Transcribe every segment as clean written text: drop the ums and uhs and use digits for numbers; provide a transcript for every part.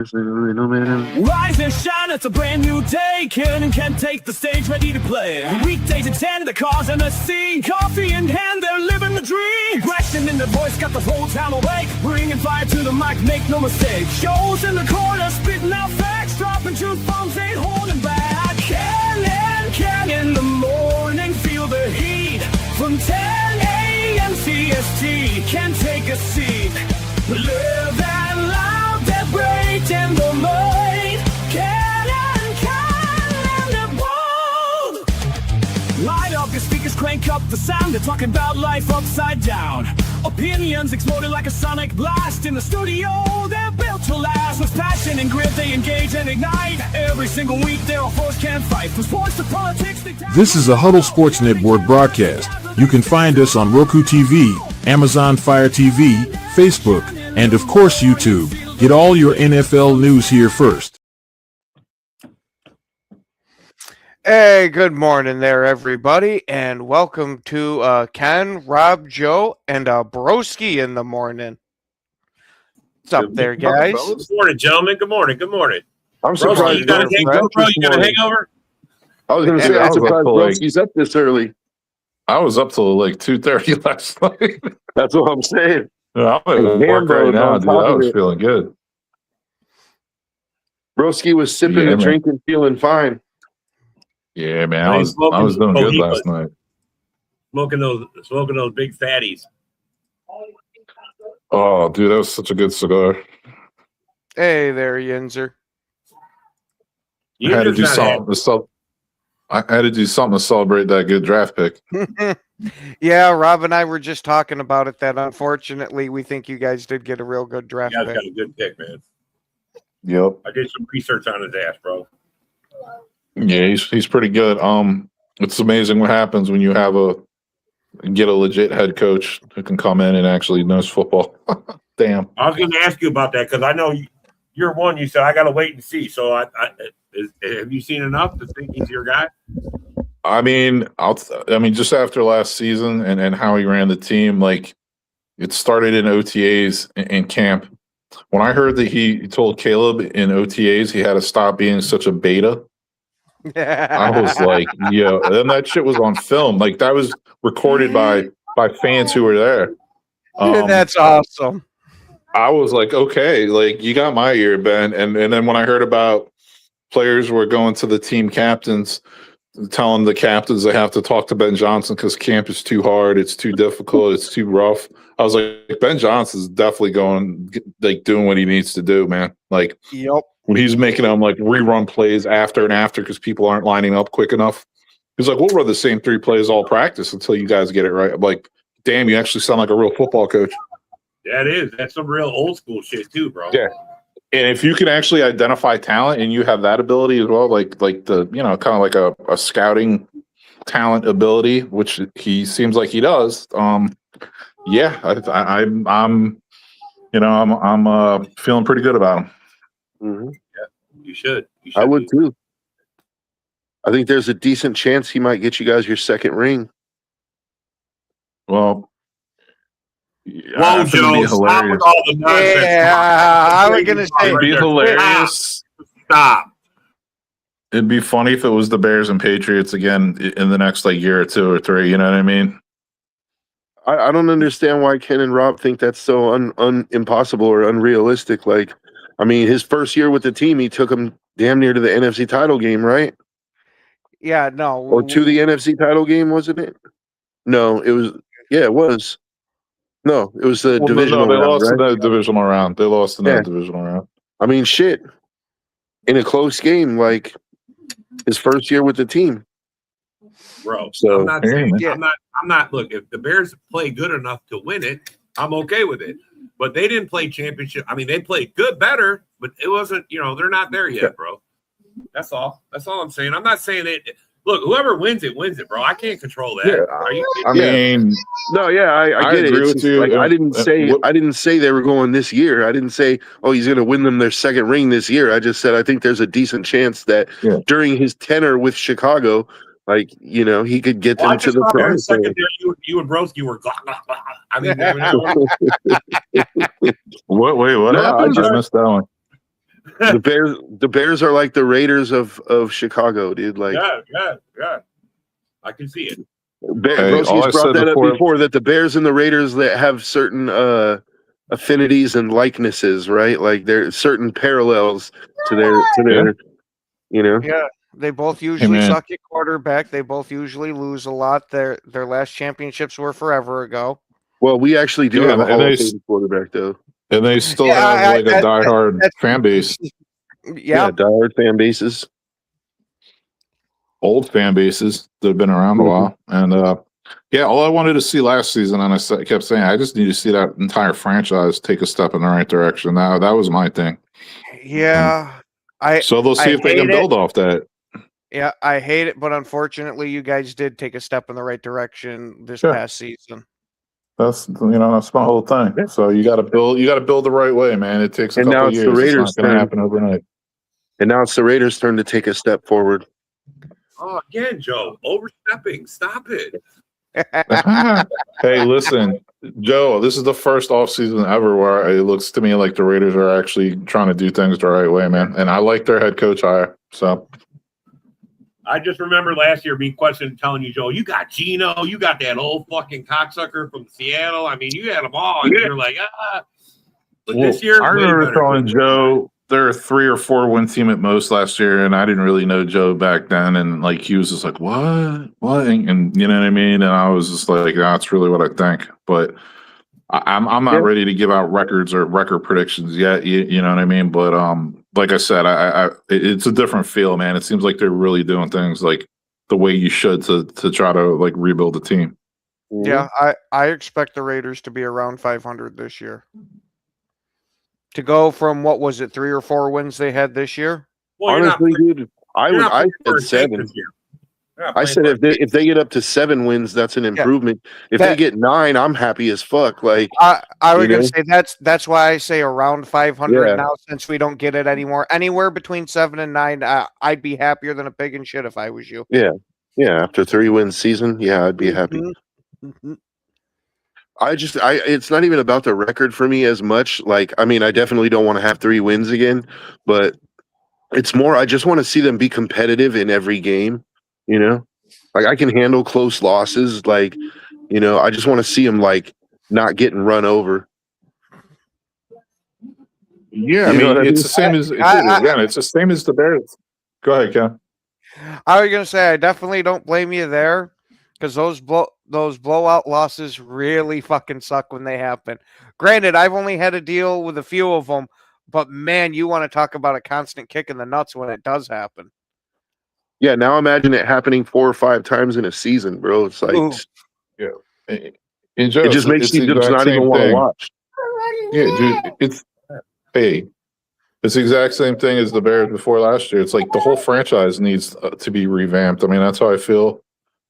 Rise and shine, it's a brand new day. Ken can take the stage, ready to play. Weekdays at 10, the cars and the scene. Coffee in hand, they're living the dream. Question in the voice, got the whole town awake. Bringing fire to the mic, make no mistake. Shows in the corner, spitting out facts. Dropping truth bombs, ain't holding back. Ken in the morning, feel the heat. From 10 a.m. CST, can take a seat. Live and loud, that break in the mind. Ken and the bold. Light up your speakers, crank up the sound. They're talking about life upside down. Opinions exploding like a sonic blast. In the studio, they're built to last. With passion and grit, they engage and ignite. Every single week, they're a force can't fight. From sports to politics, This is a Huddle Sports Network broadcast. You can find us on Roku TV, Amazon Fire TV, Facebook, and of course YouTube. Get all your NFL news here first. Hey, good morning there, everybody, and welcome to Ken, Rob, Joe, and Broski in the morning. What's up there, guys? Good morning, gentlemen. Good morning. Good morning. I'm surprised. You got a hangover? I was going to say, I'm surprised Broski's up this early. I was up till like 2:30 last night. That's what I'm saying. I'm at work right now, dude. I was feeling good. Broski was sipping and drinking, feeling fine. Yeah, man. I was doing good last night. Smoking those big fatties. Oh, dude, that was such a good cigar. Hey there, Yinzer. I had to do something to celebrate that good draft pick. Yeah, Rob and I were just talking about it, that unfortunately we think you guys did get a real good draft You pick. guys got a good pick, man. Yep. I did some research on his ass, bro. Yeah, he's pretty good. It's amazing what happens when you get a legit head coach who can come in and actually knows football. Damn. I was going to ask you about that because I know you're one. You said I got to wait and see. So have you seen enough to think he's your guy? I mean, just after last season and how he ran the team, like it started in OTAs in camp. When I heard that he told Caleb in OTAs he had to stop being such a beta, I was like, yeah. And that shit was on film. Like that was recorded by fans who were there. That's awesome. I was like, okay, like you got my ear, Ben. And then when I heard about players were going to the team captains, telling the captains they have to talk to Ben Johnson because camp is too hard, it's too difficult, it's too rough. I was like, Ben Johnson's definitely doing what he needs to do, man. Like, yep. When he's making them like rerun plays after and after because people aren't lining up quick enough. He's like, we'll run the same 3 plays all practice until you guys get it right. I'm like, damn, you actually sound like a real football coach. That is. That's some real old school shit too, bro. Yeah. And if you can actually identify talent and you have that ability as well, like the, kind of like a scouting talent ability, which he seems like he does. Yeah, I'm feeling pretty good about him. Mm-hmm. Yeah, you should. I would too. I think there's a decent chance he might get you guys your second ring. Well, whoa, Joe! Stop with all the nonsense. Yeah, I was gonna say it'd be hilarious. Stop. It'd be funny if it was the Bears and Patriots again in the next year or 2 or 3. You know what I mean? I don't understand why Ken and Rob think that's so impossible or unrealistic. Like, I mean, his first year with the team, he took him damn near to the NFC title game, right? Yeah, no. Or to the NFC title game, wasn't it? No, it was. Yeah, it was. No, it was the divisional round. They lost right? in that divisional round. They lost in that divisional round. I mean, shit. In a close game, like his first year with the team. Bro, so, I'm not saying I'm not look, if the Bears play good enough to win it, I'm okay with it. But they didn't play championship. I mean, they played better, but it wasn't, they're not there yet, bro. That's all. That's all I'm saying. I'm not saying it. Look, whoever wins it, bro. I can't control that. Yeah. I get it. Agree with you. Like, I didn't say they were going this year. I didn't say, he's going to win them their second ring this year. I just said I think there's a decent chance that during his tenure with Chicago, he could get them to the promised land. You and Broski were. I mean, what happened? I just missed that one. The Bears are like the Raiders of Chicago, dude. Like yeah. I can see it. Broski's brought that up before, that the Bears and the Raiders that have certain affinities and likenesses, right? Like there's certain parallels to their you know. Yeah, they both usually suck at quarterback. They both usually lose a lot. Their last championships were forever ago. Well, we actually do have a Hall of Fame quarterback, though. And they still have a diehard fan base. Yeah, diehard fan bases. Old fan bases that have been around a while. And all I wanted to see last season, and I kept saying, I just need to see that entire franchise take a step in the right direction. That was my thing. Yeah. So they'll see if they can build off that. Yeah, I hate it, but unfortunately, you guys did take a step in the right direction this past season. That's that's my whole thing. So you got to build the right way, man. It takes a couple of years. The Raiders' it's not going to happen overnight. And now it's the Raiders' turn to take a step forward. Oh, again, Joe, overstepping. Stop it. Hey, listen, Joe, this is the first offseason ever where it looks to me like the Raiders are actually trying to do things the right way, man. And I like their head coach hire. So I just remember last year being questioned, telling you, Joe, you got Gino, you got that old fucking cocksucker from Seattle. I mean, you had them all, and you're like, But this year, I remember telling Joe they're a 3 or 4 win team at most last year, and I didn't really know Joe back then, and like he was just like, what, and you know what I mean, and I was just like, that's really what I think, but I'm not ready to give out records or record predictions yet, you know what I mean, but like I said, it's a different feel, man. It seems like they're really doing things like the way you should to try to like rebuild the team. Yeah, I expect the Raiders to be around 500 this year. To go from, what was it, 3 or 4 wins they had this year? Well, honestly, dude, I said 7. I said if they get up to 7 wins, that's an improvement. If they get 9, I'm happy as fuck. Like I was gonna say that's why I say around 500 now, since we don't get it anymore. Anywhere between 7 and 9, I'd be happier than a pig in shit if I was you. Yeah. After 3-win season, I'd be happy. Mm-hmm. It's not even about the record for me as much. Like, I mean, I definitely don't want to have 3 wins again, but it's more, I just want to see them be competitive in every game. Like I can handle close losses. Like, I just want to see them like not getting run over. Yeah, I mean, it's the same as it's the same as the Bears. Go ahead, Ken. I was gonna say I definitely don't blame you there, because those blowout losses really fucking suck when they happen. Granted, I've only had to deal with a few of them, but man, you want to talk about a constant kick in the nuts when it does happen. Yeah, now imagine it happening 4 or 5 times in a season, bro. It's like, it just makes you just not even want to watch. Yeah, dude, it's the exact same thing as the Bears before last year. It's like the whole franchise needs to be revamped. I mean, that's how I feel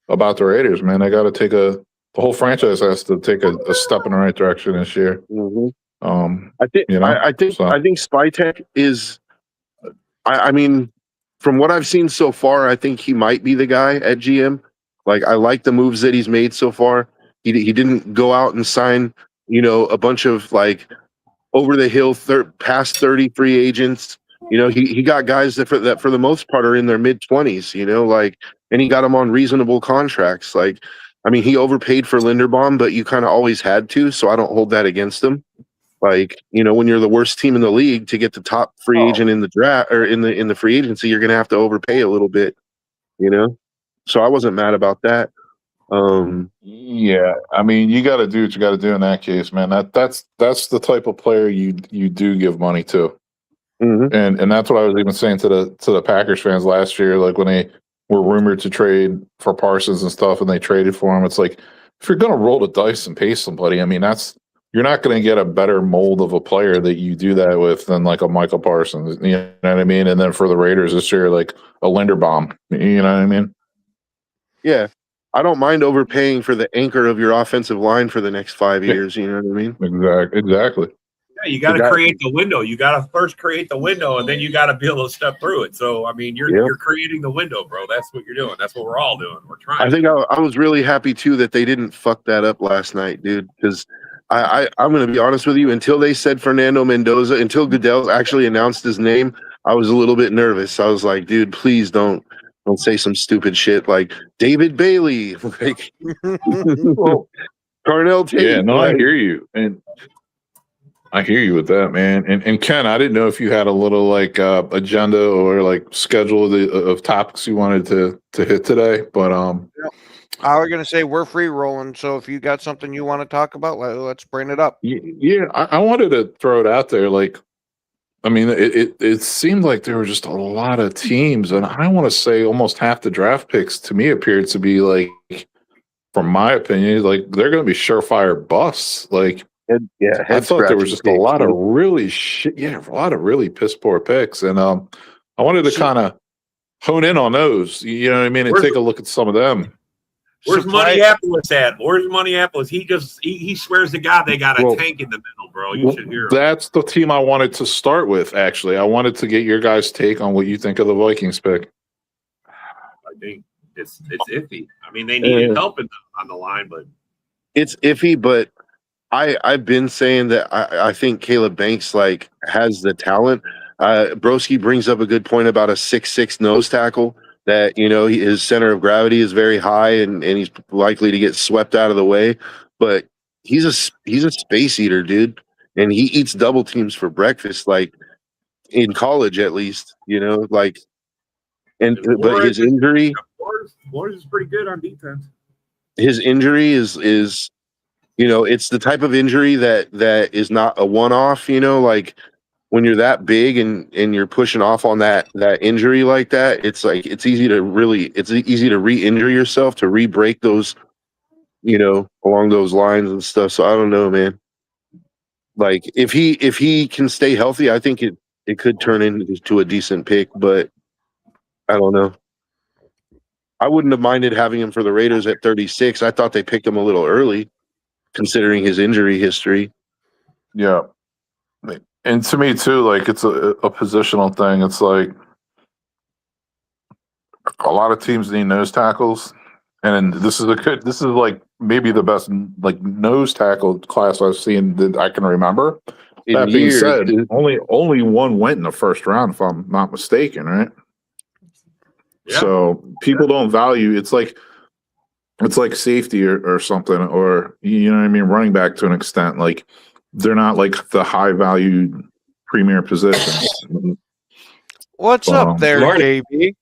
about the Raiders, man. The whole franchise has to take a step in the right direction this year. Mm-hmm. I think Spytek is. I mean, from what I've seen so far, I think he might be the guy at GM. Like, I like the moves that he's made so far. He didn't go out and sign, a bunch of like over the hill past 30 free agents. He got guys that for the most part are in their mid-20s. Like, and he got them on reasonable contracts. Like, I mean, he overpaid for Linderbaum, but you kind of always had to, so I don't hold that against him. Like, when you're the worst team in the league, to get the top free agent in the draft or in the free agency, you're gonna have to overpay a little bit, So I wasn't mad about that. Yeah, I mean, you got to do what you got to do in that case, man. That's the type of player you do give money to, and that's what I was even saying to the Packers fans last year, like when they were rumored to trade for Parsons and stuff, and they traded for him. It's like, if you're gonna roll the dice and pay somebody, I mean, you're not going to get a better mold of a player that you do that with than like a Michael Parsons. You know what I mean? And then for the Raiders this year, like a Linderbaum. You know what I mean? Yeah. I don't mind overpaying for the anchor of your offensive line for the next 5 years. You know what I mean? Exactly. Yeah, you got to create the window. You got to first create the window, and then you got to be able to step through it. So, I mean, you're creating the window, bro. That's what you're doing. That's what we're all doing. We're trying. I think I was really happy, too, that they didn't fuck that up last night, dude, because I'm going to be honest with you. Until they said Fernando Mendoza, until Goodell actually announced his name, I was a little bit nervous. I was like, dude, please don't say some stupid shit like David Bailey, like Carnell Tate. Yeah, no, like, I hear you, and I hear you with that, man. And Ken, I didn't know if you had a little like agenda or like schedule of topics you wanted to hit today, but I was gonna say we're free rolling, so if you got something you want to talk about, let's bring it up. yeah, I wanted to throw it out there. Like, I mean, it seemed like there were just a lot of teams, and I want to say almost half the draft picks to me appeared to be like, from my opinion, like they're going to be surefire busts. Like, I thought there was just a lot of really a lot of really piss poor picks, and I wanted to kind of hone in on those. You know what I mean, and take a look at some of them. Where's Moneyappolis at? Where's Moneyappolis? He swears to God they got a tank in the middle, bro. You should hear him. That's the team I wanted to start with, actually. I wanted to get your guys' take on what you think of the Vikings pick. I think it's iffy. I mean, they needed help on the line, but it's iffy. But I've been saying that I think Caleb Banks like has the talent. Broski brings up a good point about a 6'6" nose tackle. That, you know, his center of gravity is very high and he's likely to get swept out of the way. But he's a space eater, dude. And he eats double teams for breakfast, like in college at least, you know, like but his injury Flores is pretty good on defense. His injury is you know, it's the type of injury that is not a one-off, you know, like when you're that big and you're pushing off on that injury like that, it's like it's easy to re-injure yourself, to re-break those, you know, along those lines and stuff. So I don't know, man. Like if he can stay healthy, I think it could turn into a decent pick, but I don't know. I wouldn't have minded having him for the Raiders at 36. I thought they picked him a little early, considering his injury history. Yeah. And to me too, like it's a positional thing. It's like a lot of teams need nose tackles, and this is like maybe the best like nose tackle class I've seen that I can remember. That being said, only one went in the first round, if I'm not mistaken, right? Yeah. So people don't value. It's like safety or something, or you know what I mean, running back to an extent, like. They're not like the high valued premier positions. What's up there, JB?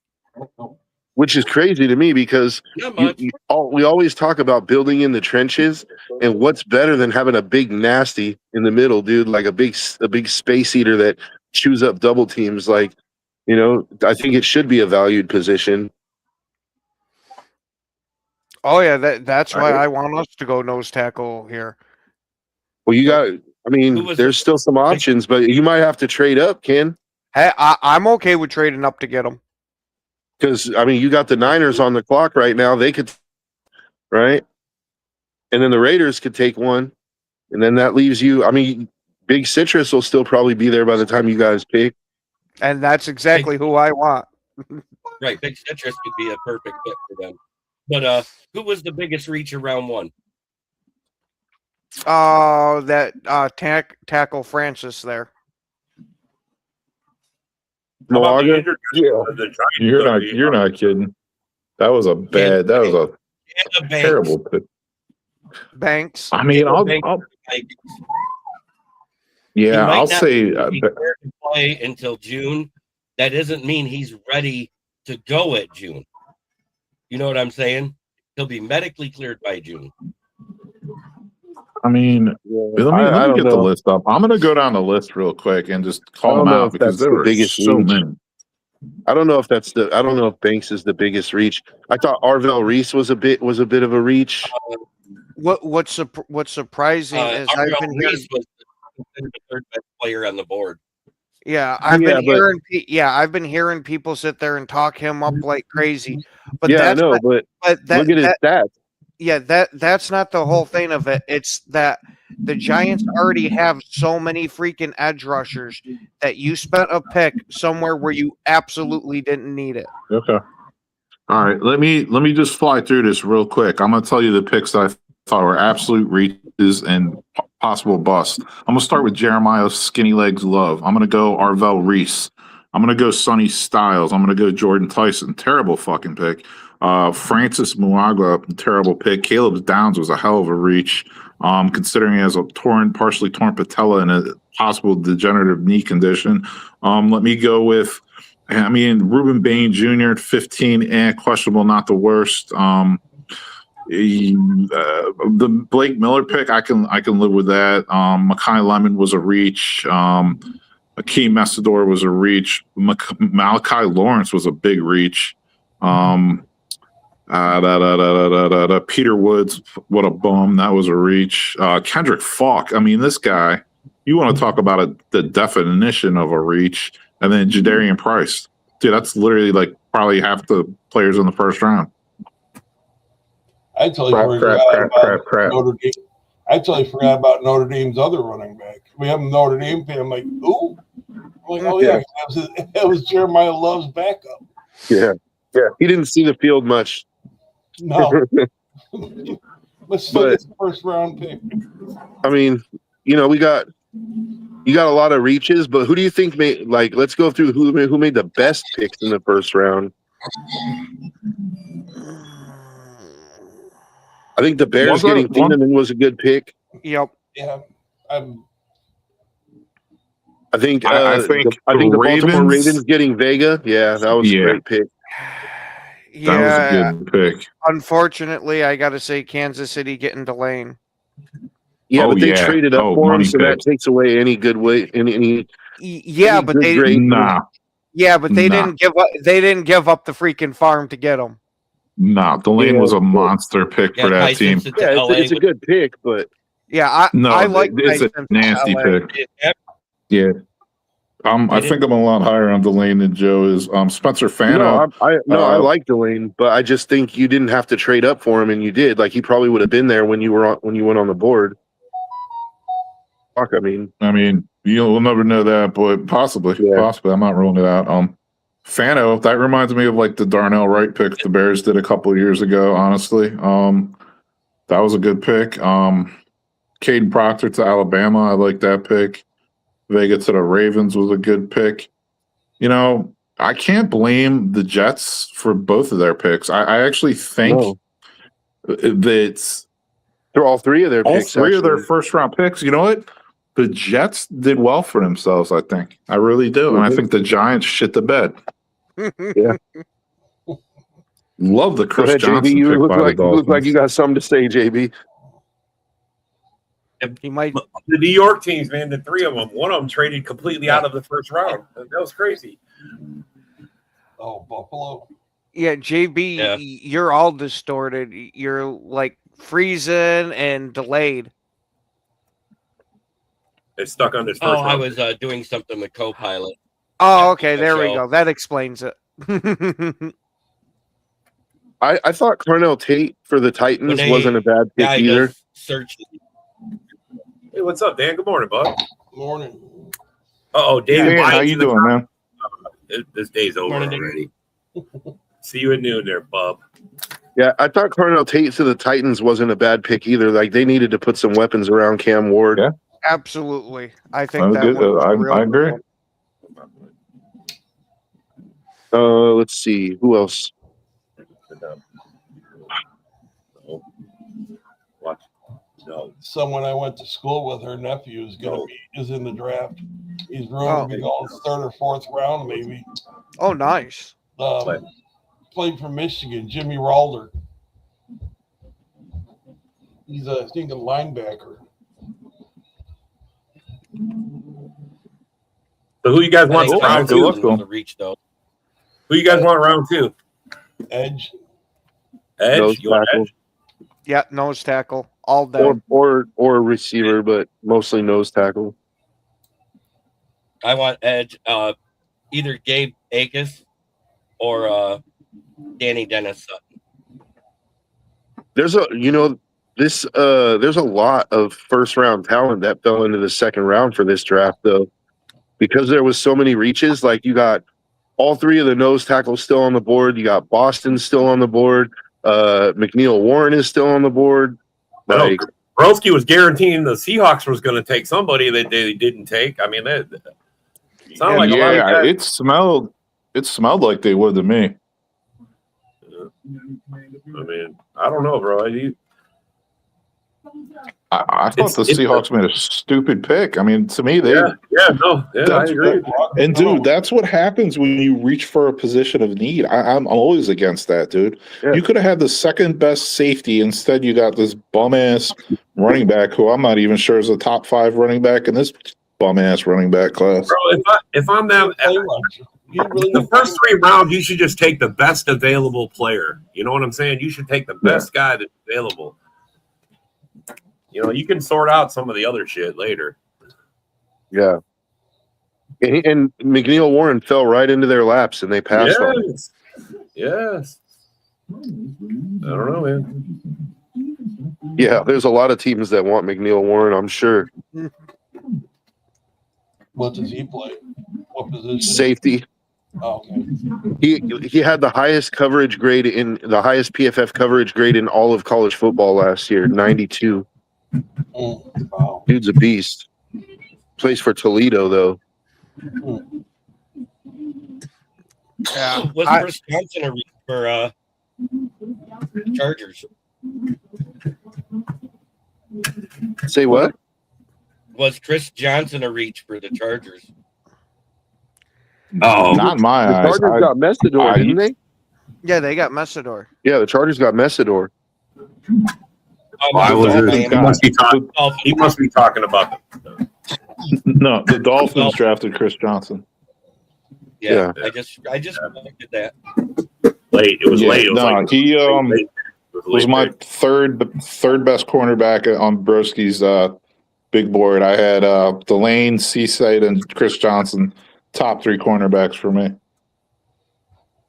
Which is crazy to me because we always talk about building in the trenches, and what's better than having a big nasty in the middle, dude? Like a big space eater that chews up double teams. Like, you know, I think it should be a valued position. Oh yeah, that's why I want us to go nose tackle here. Well, there's still some options, but you might have to trade up, Ken. Hey, I'm okay with trading up to get them. Because, I mean, you got the Niners on the clock right now. They could, right? And then the Raiders could take one. And then that leaves you, I mean, Big Citrus will still probably be there by the time you guys pick. And that's exactly who I want. Right, Big Citrus could be a perfect fit for them. But who was the biggest reach in round one? That tackle Francis there. Malaga? Yeah. You're not kidding. That was a terrible pick. Banks. I mean, I'll say play until June. That doesn't mean he's ready to go at June. You know what I'm saying? He'll be medically cleared by June. I mean, let me get the list up. I'm going to go down the list real quick and just call them out because there were so many. I don't know if Banks is the biggest reach. I thought Arvell Reese was a bit of a reach. What's surprising is I've been Reese was the third best player on the board. Yeah, I've been hearing people sit there and talk him up like crazy. But yeah, I know. But look at his stats. Yeah, that's not the whole thing of it. It's that the Giants already have so many freaking edge rushers that you spent a pick somewhere where you absolutely didn't need it. Okay. All right. Let me just fly through this real quick. I'm gonna tell you the picks that I thought were absolute reaches and possible bust. I'm gonna start with Jeremiah Skinny Legs Love. I'm gonna go Arvell Reese. I'm gonna go Sonny Styles. I'm gonna go Jordan Tyson. Terrible fucking pick. Francis Muaga, terrible pick. Caleb Downs was a hell of a reach. Considering he has a partially torn patella and a possible degenerative knee condition. Let me go with, Ruben Bain Jr. at 15, questionable, not the worst. The Blake Miller pick, I can live with that. Makai Lemon was a reach. Akeem Messador was a reach. Malachi Lawrence was a big reach. Peter Woods, what a bum. That was a reach. Kendrick Falk. This guy, you want to talk about the definition of a reach. And then Jadarian Price. Dude, that's literally like probably half the players in the first round. I totally forgot about Notre Dame's other running back. We have Notre Dame fan. I'm like, ooh. I'm like, oh yeah, that was Jeremiah Love's backup. Yeah. He didn't see the field much. No. But still, it's the first round pick. You got a lot of reaches, but who do you think let's go through who made the best picks in the first round? I think the Bears getting Thieneman was a good pick. Yep. Yeah. I think the Baltimore Ravens getting Vega. Yeah, that was a great pick. Yeah, that was a good pick. Unfortunately, I got to say Kansas City getting Delane. Yeah, but they traded up for him, so that takes away any good way. Yeah, but they didn't give up the freaking farm to get him. Nah, Delane was a monster pick for that team. Yeah, it's a good pick, but I like it's a nasty pick. Yeah. I think I'm a lot higher on Delane than Joe is. Spencer Fano. I like Delane, but I just think you didn't have to trade up for him, and you did. Like he probably would have been there when you went on the board. Fuck, you'll never know that, but possibly. I'm not ruling it out. Fano, that reminds me of like the Darnell Wright pick the Bears did a couple of years ago. Honestly, that was a good pick. Caden Proctor to Alabama, I like that pick. Vega to the Ravens was a good pick. I can't blame the Jets for both of their picks. I actually think that they're all three of their picks. All three of their first round picks. You know what? The Jets did well for themselves, I think. I really do. And I think the Giants shit the bed. Yeah. Love the Chris Johnson JB, you pick by the Dolphins. look like you got something to say, JB. He might. The New York teams, man, the three of them, one of them traded completely out of the first round. That was crazy. Oh, Buffalo. Yeah, JB, you're all distorted. You're like freezing and delayed. It's stuck on this first round. I was doing something with Copilot. Oh, okay. There we go. That explains it. I thought Cornell Tate for the Titans wasn't a bad pick either. Search. Hey, what's up, Dan? Good morning, bud. Morning. David. How you doing, man? This day's over already. See you at noon there, bub. Yeah, I thought Cornell Tate to the Titans wasn't a bad pick either. Like they needed to put some weapons around Cam Ward. Yeah. Absolutely. I think that I agree. Let's see. Who else? No. Someone I went to school with, her nephew is in the draft. He's rumored to be going third or fourth round, maybe. Oh, nice. Played for Michigan, Jimmy Ralder. He's a linebacker. So who you guys want round two? Who you guys want round two? Edge. You want Edge? Yeah, nose tackle all day. Or receiver, but mostly nose tackle. I want Edge. Either Gabe Akers or Danny Dennis Sutton. There's a lot of first round talent that fell into the second round for this draft, though, because there was so many reaches. Like you got all three of the nose tackles still on the board. You got Boston still on the board. McNeil Warren is still on the board. Like Broski was guaranteeing the Seahawks was going to take somebody that they didn't take. I mean, it sounded like a lot of Yeah, guys. it smelled like they would to me. I mean, I don't know, bro. I thought the Seahawks made a stupid pick. I mean, to me, I agree. And dude, that's what happens when you reach for a position of need. I'm always against that, dude. Yeah. You could have had the second best safety. Instead, you got this bum ass running back who I'm not even sure is a top 5 running back in this bum ass running back class. Bro, if I'm them, the first 3 rounds, you should just take the best available player. You know what I'm saying? You should take the best guy that's available. You know, you can sort out some of the other shit later. Yeah. And McNeil Warren fell right into their laps, and they passed on him. Yes. I don't know, man. Yeah, there's a lot of teams that want McNeil Warren, I'm sure. What does he play? What position? Safety. Oh, okay. He had the highest coverage grade in the highest PFF coverage grade in all of college football last year, 92. Wow. Dude's a beast. Plays for Toledo though. Yeah. Was Chris Johnson a reach for Chargers? Say what? Was Chris Johnson a reach for the Chargers? Oh, Not my The eyes. Chargers got Messidor, didn't they? Yeah, they got Messidor. Yeah, the Chargers got Messidor. He must be talking about No, the Dolphins drafted Chris Johnson. Yeah. I just predicted that. late. It was late. It was No, he was my late. third best cornerback on Broski's big board. I had Delane, Seaside, and Chris Johnson, top 3 cornerbacks for me.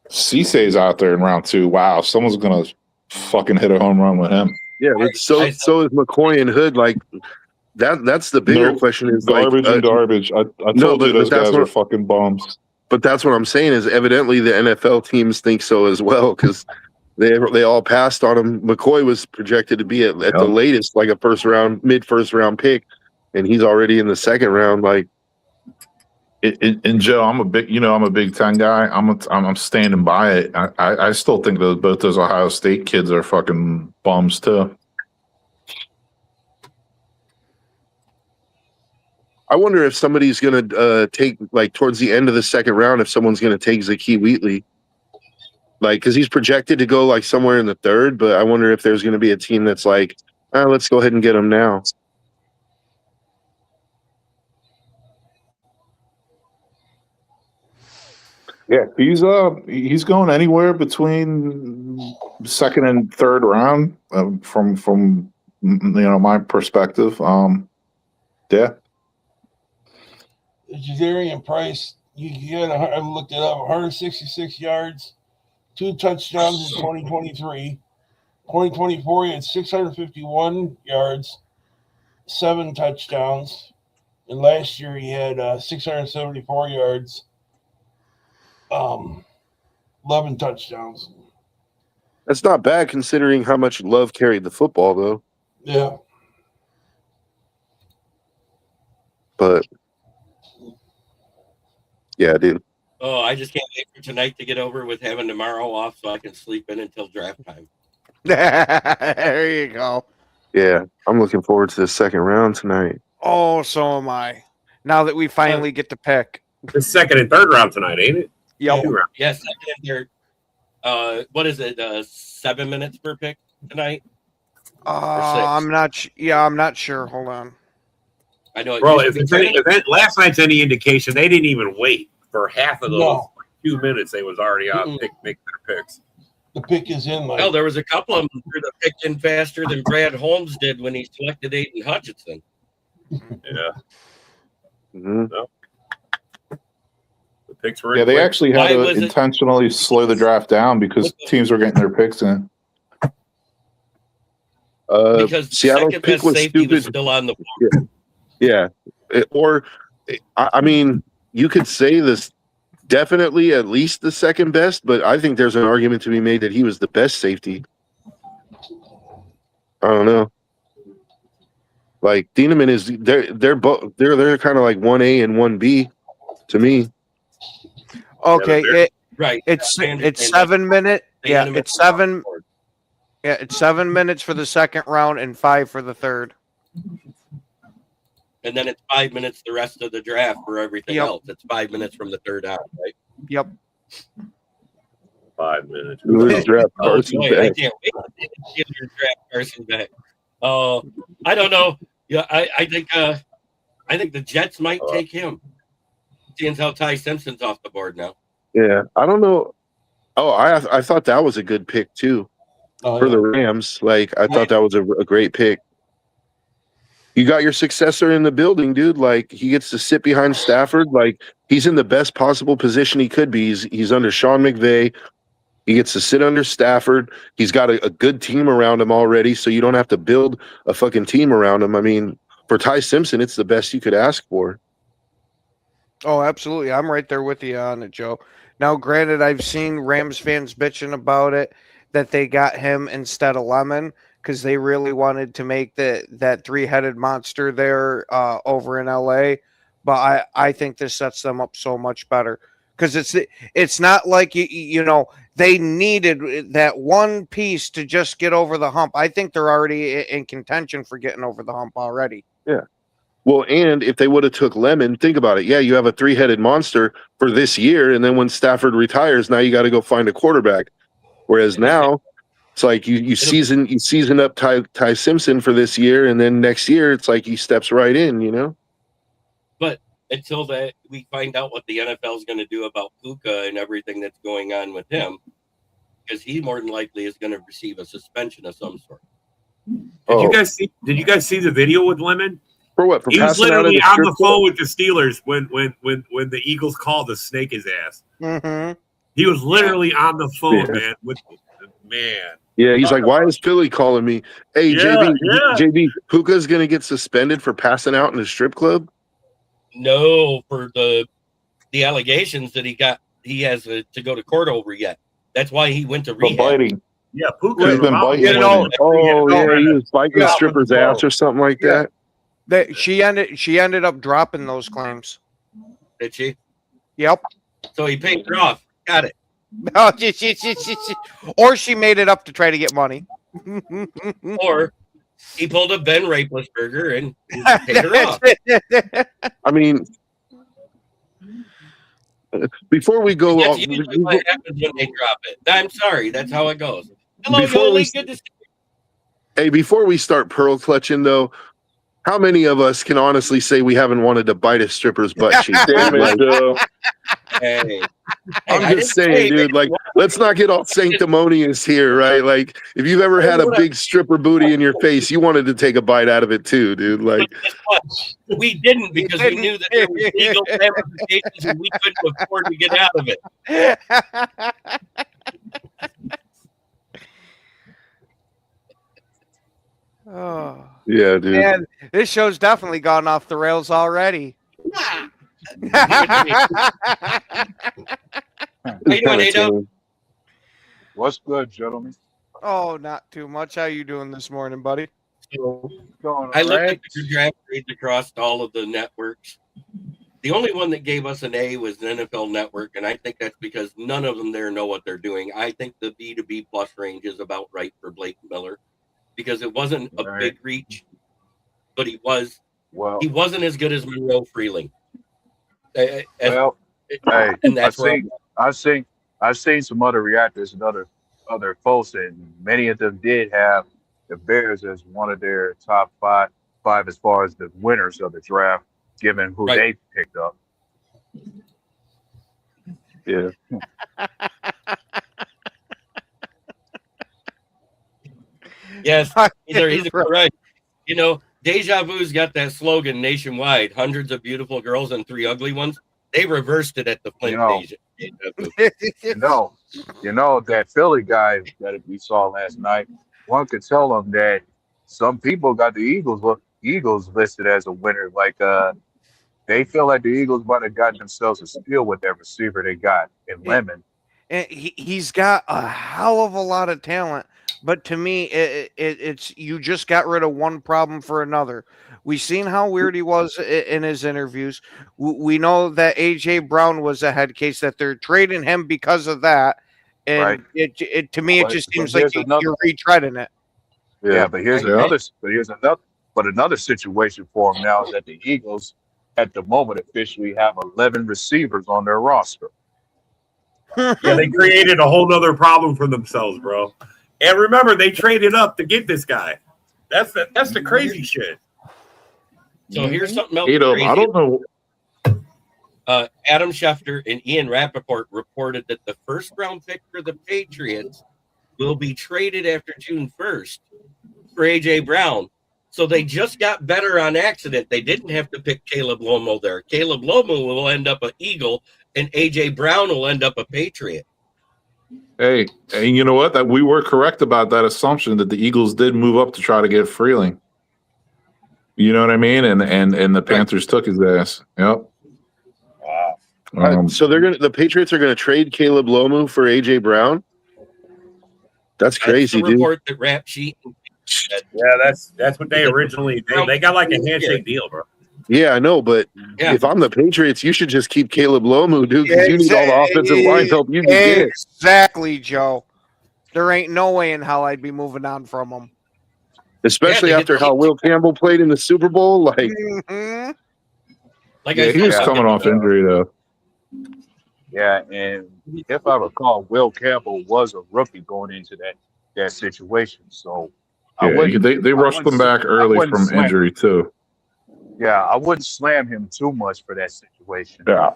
Cissay's out there in round 2. Wow, someone's gonna fucking hit a home run with him. Yeah, but so is McCoy and Hood. Like that's the bigger question is Garbage like and garbage. I told you those guys are fucking bums. But that's what I'm saying is evidently the NFL teams think so as well because they all passed on him. McCoy was projected to be at the latest like a mid first round pick, and he's already in the second round. Like, and Joe, I'm a Big Ten guy. I'm standing by it. I still think that both those Ohio State kids are fucking bums too. I wonder if somebody's going to take, like, towards the end of the second round, if someone's going to take Zakee Wheatley. Like, because he's projected to go, like, somewhere in the 3rd, but I wonder if there's going to be a team that's like, let's go ahead and get him now. Yeah, he's going anywhere between 2nd and 3rd round from my perspective. Yeah. Jadarian Price, I looked it up, 166 yards, 2 touchdowns in 2023. 2024, he had 651 yards, 7 touchdowns. And last year, he had 674 yards, 11 touchdowns. That's not bad considering how much Love carried the football, though. Yeah. But yeah, dude. Oh, I just can't wait for tonight to get over with having tomorrow off so I can sleep in until draft time. There you go. Yeah, I'm looking forward to the second round tonight. Oh, so am I. Now that we finally get to pick. The 2nd and 3rd round tonight, ain't it? Yep. Yes, second and 3rd. What is it? 7 minutes per pick tonight? I'm not sure. Hold on. I know. Bro, if last night's any indication, they didn't even wait for half of those 2 minutes. They was already out making their picks. The pick is in. Well, there was a couple of them that picked in faster than Brad Holmes did when he selected Aiden Hutchinson. Yeah. Mm-hmm. No. The picks were Yeah, they quick. actually had to intentionally slow the draft down because teams were getting their picks in. Because Seattle's second pick best was safety stupid. was still on the board. Yeah. I mean, you could say this definitely at least the second best, but I think there's an argument to be made that he was the best safety. I don't know. Like Thieneman is they're both they're kind of like 1A and 1B to me. Okay, they're- Right. it's I understand 7 minutes. that. Yeah, Animate it's 7. off the board. Yeah, it's 7 minutes for the second round and 5 for the third. And then it's 5 minutes the rest of the draft for everything Yep. else. It's 5 minutes from the third out, right? Yep. 5 minutes. Let's draft Oh, Carson boy, I back. can't wait to get your draft Carson back. Oh, I don't know. Yeah, I think the Jets might take him. Seeing how Ty Simpson's off the board now. Yeah, I don't know. Oh, I thought that was a good pick too for the Rams. Like I thought that was a great pick. You got your successor in the building, dude. Like he gets to sit behind Stafford. Like he's in the best possible position he could be. He's under Sean McVay. He gets to sit under Stafford. He's got a good team around him already, so you don't have to build a fucking team around him. I mean, for Ty Simpson, it's the best you could ask for. Oh, absolutely. I'm right there with you on it, Joe. Now, granted, I've seen Rams fans bitching about it that they got him instead of Lemon because they really wanted to make that three-headed monster there over in LA. But I think this sets them up so much better because it's not like you know they needed that one piece to just get over the hump. I think they're already in contention for getting over the hump already. Yeah. Well, and if they would have took Lemon, think about it. Yeah, you have a three-headed monster for this year, and then when Stafford retires, now you got to go find a quarterback. Whereas now, it's like you season up Ty Simpson for this year, and then next year it's like he steps right in. You know. But until that we find out what the NFL is going to do about Puka and everything that's going on with him, because he more than likely is going to receive a suspension of some sort. Did you guys see the video with Lemon? For what? For He was passing out literally at a on strip the club? phone with the Steelers when the Eagles called to snake his ass. Mm-hmm. He was literally on the phone, Yeah. man. Man. Yeah, he's like, why is Philly calling me? Hey, Yeah, JB, Puka's gonna get suspended for passing out in a strip club. No, for the allegations that he has to go to court over yet. That's why he went to But rehab. biting. Yeah, Puka. He's been biting. You know, Oh yeah, he no. was biting a stripper's ass or something like Yeah. that. She ended up dropping those claims. Did she? Yep. So he paid her off. Got it. No, or she made it up to try to get money. Or he pulled a Ben Roethlisberger and he paid her off. I mean, before we go, That's usually what happens when they drop it. I'm sorry. That's how it goes. Hello, Before we- Yoli. Good to see you. hey, before we start pearl clutching though, how many of us can honestly say we haven't wanted to bite a stripper's butt cheek? Damn it, Joe. Hey. I'm I just didn't saying, say dude, that. like, let's not get all sanctimonious here, right? Like, if you've ever had a big stripper booty in your face, you wanted to take a bite out of it too, dude. Like, But guess what? We didn't because we knew that there was legal ramifications and we couldn't afford to get out of it. Oh, yeah, dude. man, this show's definitely gone off the rails already. How you doing, Ado? What's good, gentlemen? Oh, not too much. How you doing this morning, buddy? Going I looked right? at the draft grades across all of the networks. The only one that gave us an A was the NFL Network, and I think that's because none of them there know what they're doing. I think the B to B plus range is about right for Blake Miller because it wasn't a Right. big reach, but he Well, wasn't as good as Monroe Freeling. well, hey, and that's where I've seen some other reactors and other folks, and many of them did have the Bears as one of their top five as far as the winners of the draft, given who Right. they picked up. Yeah. Yes, he's right. You know, Deja Vu's got that slogan nationwide: hundreds of beautiful girls and 3 ugly ones. They reversed it at the Flint You know. Deja Vu. You know that Philly guy that we saw last night. One could tell them that some people got the Eagles listed as a winner. Like they feel like the Eagles might have gotten themselves a steal with that receiver they got in Lemon. And he's got a hell of a lot of talent, But to me, it's you just got rid of one problem for another. We seen how weird he was in his interviews. We know that AJ Brown was a head case, that they're trading him because of that. And Right. it to me, it But- just but seems like here's another- you're retreading it. Yeah, but here's Yeah. another situation for them now is that the Eagles at the moment officially have 11 receivers on their roster. Yeah, they created a whole nother problem for themselves, bro. And remember, they traded up to get this guy. That's the crazy shit. So here's something else. Adam, crazy. I don't know. Adam Schefter and Ian Rappaport reported that the first round pick for the Patriots will be traded after June 1st for AJ Brown. So they just got better on accident. They didn't have to pick Caleb Lomo there. Caleb Lomo will end up an Eagle, and AJ Brown will end up a Patriot. Hey, and you know what? That we were correct about that assumption that the Eagles did move up to try to get Freeling. You know what I mean? And the Panthers took his ass. Yep. Wow. So the Patriots are gonna trade Caleb Lomu for AJ Brown. That's crazy, That's the dude. report that Rap Sheet. Yeah, that's what they originally they got like a handshake deal, bro. Yeah, I know, but Yeah. if I'm the Patriots, you should just keep Caleb Lomu, dude, because you need all the offensive line help you can get. Exactly, Joe. There ain't no way in hell I'd be moving on from him. Especially Yeah, they after get- how Will Campbell played in the Super Bowl. Like, Mhm. Like Yeah, I he was said, coming off injury though. Yeah, and if I recall, Will Campbell was a rookie going into that situation. So I Yeah, wouldn't- they I rushed wouldn't him back I early wouldn't from slam- injury too. Yeah, I wouldn't slam him too much for that situation. Yeah.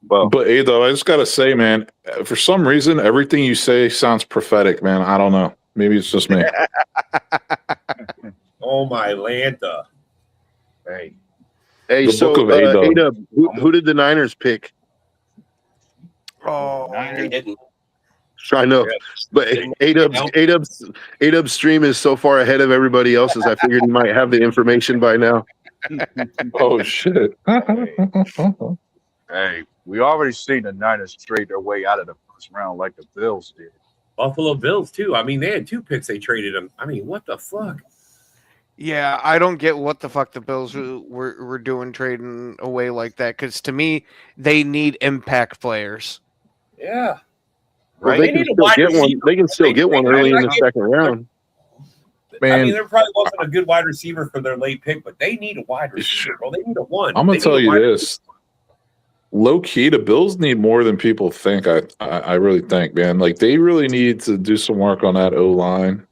well, But Ado, I just gotta say, man, for some reason, everything you say sounds prophetic, man. I don't know. Maybe it's just me. Oh my Lanta. Hey, hey, The so book of A-Dub. A-Dub, who did the Niners pick? Oh, they didn't. I know, but A-Dub's stream is so far ahead of everybody else's. I figured he might have the information by now. Oh shit. hey, we already seen the Niners trade their way out of the first round like the Bills did. Buffalo Bills too. I mean, they had 2 picks. They traded them. I mean, what the fuck? yeah. I don't get what the fuck the Bills were doing trading away like that. Because to me, they need impact players. Yeah. Well, Right? they They can need a still wide get one. receiver. They can still get one early in the second round. I Man. mean, there probably wasn't a good wide receiver for their late pick, but they need a wide receiver, bro. They need a one. I'm They gonna tell need a you wide this. Low key, the Bills need more than people think. I really think, man. Like they really need to do some work on that O line.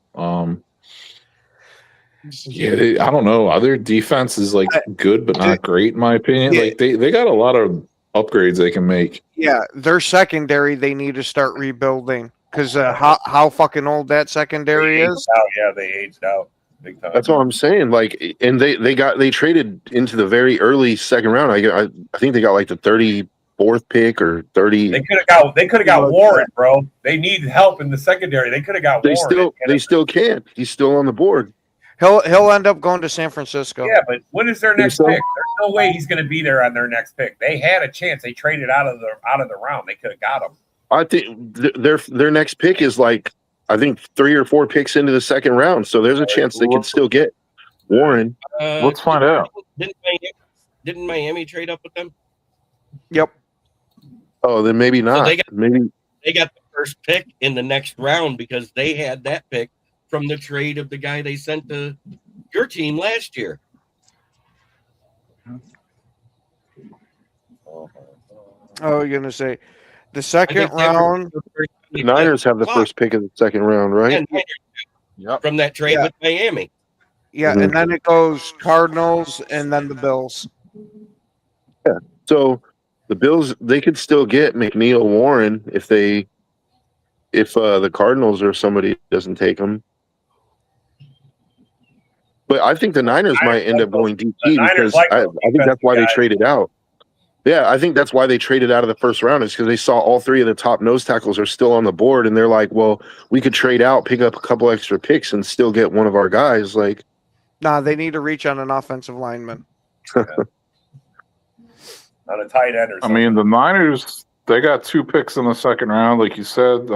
Yeah, I don't know. Other defense is like good, but not great in my opinion. Yeah. Like they got a lot of upgrades they can make. Yeah, their secondary they need to start rebuilding. Because how fucking old that secondary is. Oh yeah, they aged out big time. That's what I'm saying. Like, and they traded into the very early second round. I think they got like the 34th pick or 30. They could have got Warren, bro. They need help in the secondary. They could have got They Warren. still can't. He's still on the board. He'll end up going to San Francisco. Yeah, but when is their next so? pick? There's no way he's going to be there on their next pick. They had a chance. They traded out of the round. They could have got him. I think their next pick is like, I think 3 or 4 picks into the second round. So there's a chance they could still get Warren. Let's find out. Didn't Miami trade up with them? Yep. Oh, then maybe not. Maybe They got the first pick in the next round because they had that pick from the trade of the guy they sent to your team last year. I was gonna say the second round. the Niners have the first pick of the second round, right? Yep. From that trade with Miami. Yeah, and then it goes Cardinals and then the Bills. Yeah. So the Bills, they could still get McNeil Warren if the Cardinals or somebody doesn't take them. But I think the Niners might end up going DT because I think that's why they traded out. Yeah, I think that's why they traded out of the first round is because they saw all 3 of the top nose tackles are still on the board, and they're like, well, we could trade out, pick up a couple extra picks, and still get one of our guys. Like, Nah, they need to reach on an offensive lineman. On a tight end or I something. mean, the Niners they got 2 picks in the second round, like you said.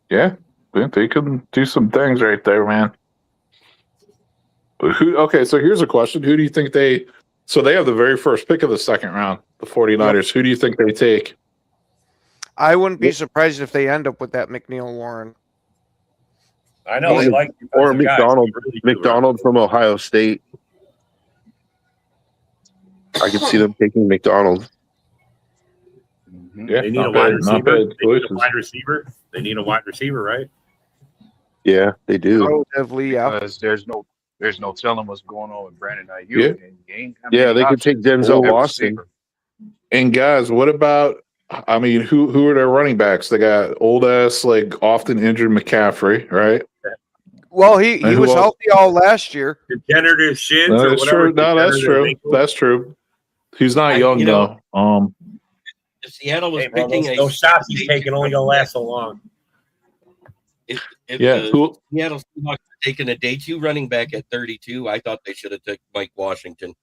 Yeah, they can do some things right there, man. But okay, so here's a question. Who do you think they – so they have the very first pick of the second round, the 49ers. Who do you think they take? I wouldn't be surprised if they end up with that McNeil Warren. I know they like Or defensive guys. McDonald, They really do, right? McDonald from Ohio State. I could see them taking McDonald. Yeah, They need a not wide bad, not receiver. bad They need a choices. wide receiver. They need a wide receiver, right? Yeah, they do. Relatively, yeah. Because there's no telling what's going on with Brandon Ayuk. Yeah. And you ain't got Yeah, many they could options. take Denzel At Boston. receiver. And guys, what about? I mean, who are their running backs? They got old ass, like often injured McCaffrey, right? Well, he And who was else? healthy all last year. Degenerative shins No, or that's whatever. true. No, that's degenerative true. ankles. That's true. He's not young you know, though. If Seattle was Hey, bro, picking those shots he's taking only gonna last so long. if Yeah, the who? Seattle Seahawks were taking a day 2 running back at 32, I thought they should have took Mike Washington.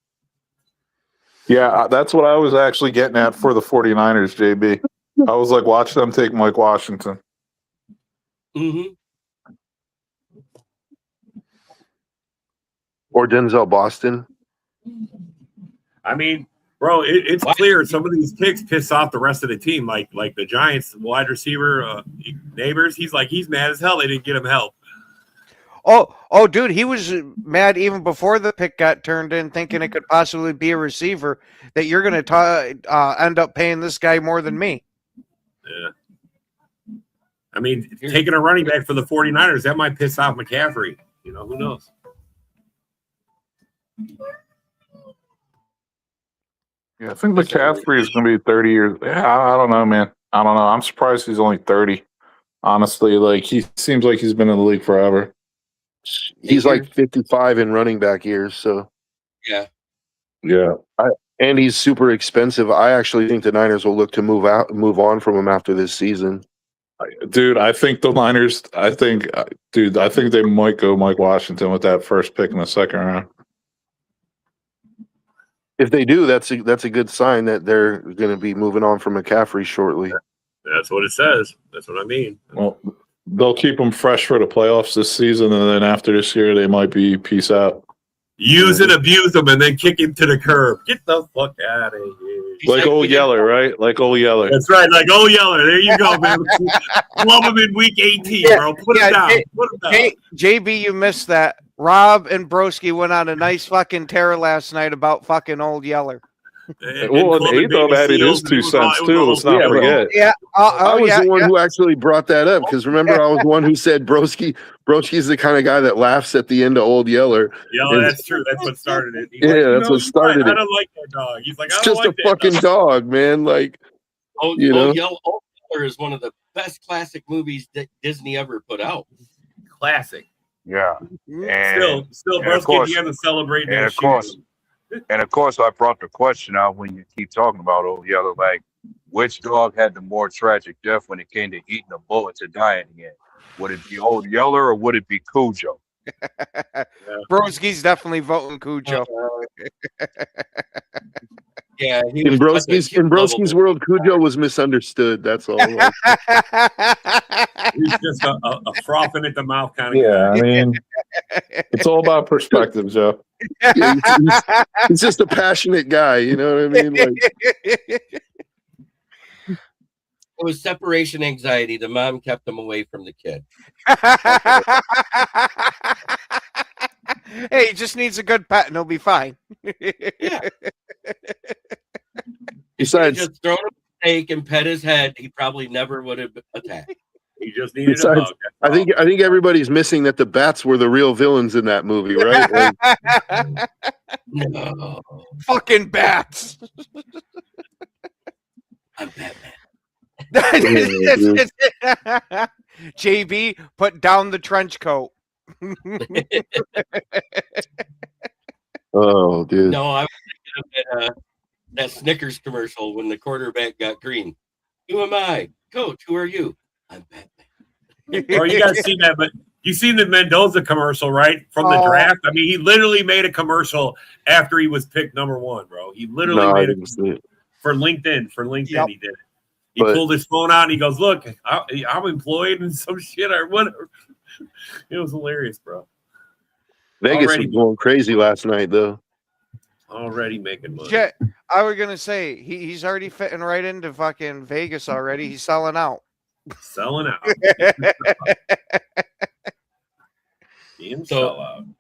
Yeah, that's what I was actually getting at for the 49ers, JB. I was like, watch them take Mike Washington. Mm-hmm. Or Denzel Boston. I mean, bro, it's clear some of these picks piss off the rest of the team. Like the Giants wide receiver Neighbors, he's mad as hell they didn't get him help. Oh, dude, he was mad even before the pick got turned in, thinking it could possibly be a receiver that you're going to end up paying this guy more than me. Yeah. I mean, taking a running back for the 49ers, that might piss off McCaffrey. You know, who knows? Yeah, I think McCaffrey is going to be 30 years. Yeah, I don't know, man. I don't know. I'm surprised he's only 30. Honestly, like he seems like he's been in the league forever. He's like 55 in running back years, so Yeah. Yeah. and he's super expensive. I actually think the Niners will look to move on from him after this season. Dude, I think the Niners, I think they might go Mike Washington with that first pick in the second round. If they do, that's a good sign that they're going to be moving on from McCaffrey shortly. That's what it says. That's what I mean. Well, they'll keep them fresh for the playoffs this season, and then after this year, they might be peace out. Use and abuse him and then kick him to the curb. Get the fuck out of here. Like old Yeller, right? Like old Yeller. That's right, like old Yeller. There you go, man. Love him in week 18, bro. Put him down. Put him down. JB, you missed that. Rob and Broski went on a nice fucking tear last night about fucking old Yeller. Well, and Atham added his 2 cents too. Let's not forget. Yeah, I was the one who actually brought that up because remember I was the one who said Broski's the kind of guy that laughs at the end of Old Yeller. Yeah, that's true. That's what started it. He's Yeah, that's what started I it. don't like that dog. He's like, I It's don't just like a fucking dog, man. Like, Old Yeller is one of the best classic movies that Disney ever put out. Classic. Yeah. And Still, and of Broski, course- you haven't celebrated And that of course, I brought the question out when you keep talking about Old Yeller, like which dog had the more tragic death when it came to eating a bullet to dying again? Would it be Old Yeller or would it be Cujo? Broski's definitely voting Cujo. Yeah, he in was Broski's world, Cujo was misunderstood. That's all. He's just a frothing at the mouth kind of Yeah, guy. I mean, it's all about perspective, Joe. Yeah, he's just a passionate guy. You know what I mean? Like, It was separation anxiety. The mom kept him away from the kid. Hey, he just needs a good pet and he'll be fine. Yeah. besides, Just thrown him a steak and pet his head, he probably never would have attacked. He just needed a besides, hug. I think everybody's missing that the bats were the real villains in that movie, right? Like, No, Fucking bats. I'm Batman. JB, put down the trench coat. oh, dude. No, I was thinking of that Snickers commercial when the quarterback got green. Who am I? Coach, who are you? I'm Batman. Or you guys seen that, but you seen the Mendoza commercial, right? From the draft. I mean, he literally made a commercial after he was picked number 1, bro. He literally No, I made it didn't see it. for LinkedIn. For LinkedIn, Yep. he did it. He But- pulled his phone out and he goes, "Look, I'm employed and some shit or whatever." It was hilarious, bro. Vegas Already- was going crazy last night, though. Already making money. Jet, I was gonna say he's already fitting right into fucking Vegas already. He's selling out. Selling out. Being So- sellout.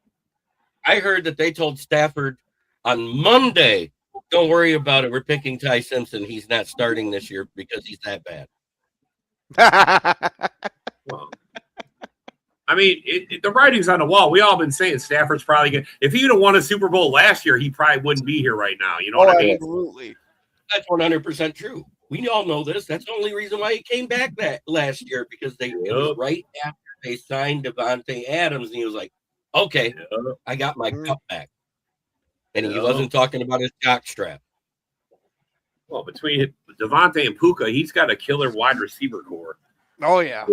I heard that they told Stafford on Monday, "Don't worry about it. We're picking Ty Simpson. He's not starting this year because he's that bad." Well, I mean, the writing's on the wall. We all been saying Stafford's probably going to. If he'd have won a Super Bowl last year, he probably wouldn't be here right now. You know what I mean? Absolutely. That's 100% true. We all know this. That's the only reason why he came back that last year, because it was right after they signed Devontae Adams, and he was like, "Okay, I got my cup back," and he wasn't talking about his jock strap. Well, between Devontae and Puka, he's got a killer wide receiver core. Oh yeah.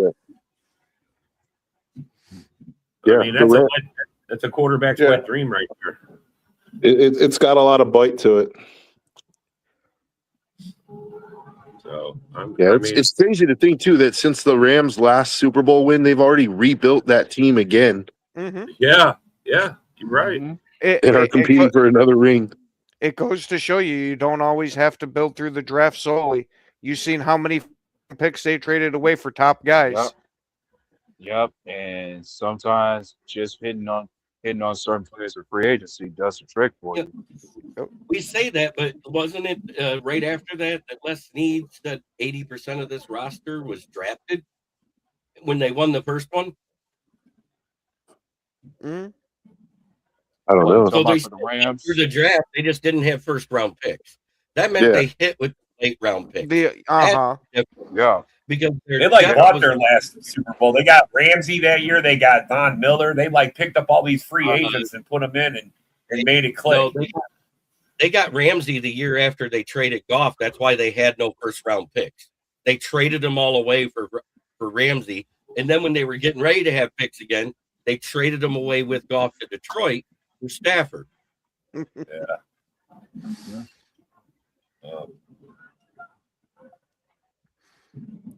Yeah, I mean, that's a quarterback's wet dream right there. It's got a lot of bite to it. So it's crazy to think too that since the Rams' last Super Bowl win, they've already rebuilt that team again yeah, you're right. and are competing for another ring. It goes to show you don't always have to build through the draft solely. You've seen how many picks they traded away for top guys. Yep, and sometimes just hitting on certain players with free agency does the trick for you. We say that, but wasn't it right after that Les Snead said 80% of this roster was drafted when they won the first one? Mm-hmm. I don't know. So they for the Rams. through the draft, they just didn't have first round picks. That meant they hit with late round picks. Yeah. Because They bought their last Super Bowl. They got Ramsey that year. They got Von Miller. They picked up all these free agents and put them in and made it click. No, they got Ramsey the year after they traded Goff. That's why they had no first round picks. They traded them all away for Ramsey, and then when they were getting ready to have picks again, they traded them away with Goff to Detroit for Stafford.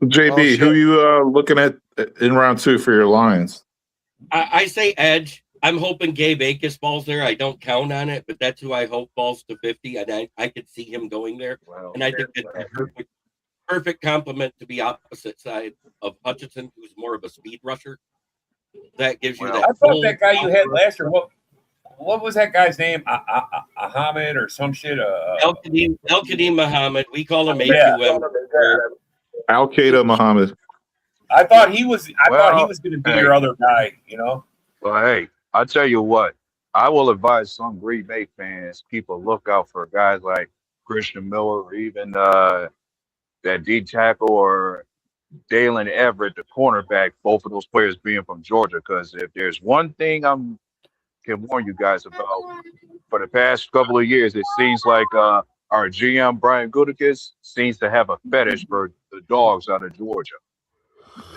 JB, who you looking at in round 2 for your Lions? I say edge. I'm hoping Gabe Akers falls there. I don't count on it, but that's who I hope falls to 50. And I could see him going there. And I think it's a perfect complement to be opposite side of Hutchinson, who's more of a speed rusher. That gives you that. I thought that guy you had last year. What was that guy's name? Ahmed or some shit? El-Kadim Muhammad. We call him Yeah. AQM. Al-Qaeda Muhammad. I thought he was. I thought he was going to be your other guy. You know. Well, hey, I tell you what, I will advise some Green Bay fans, people look out for guys like Christian Miller or even that D tackle or Dalen Everett, the cornerback, both of those players being from Georgia. Because if there's one thing I can warn you guys about, for the past couple of years, it seems like our GM, Brian Gutekunst, seems to have a fetish for the dogs out of Georgia.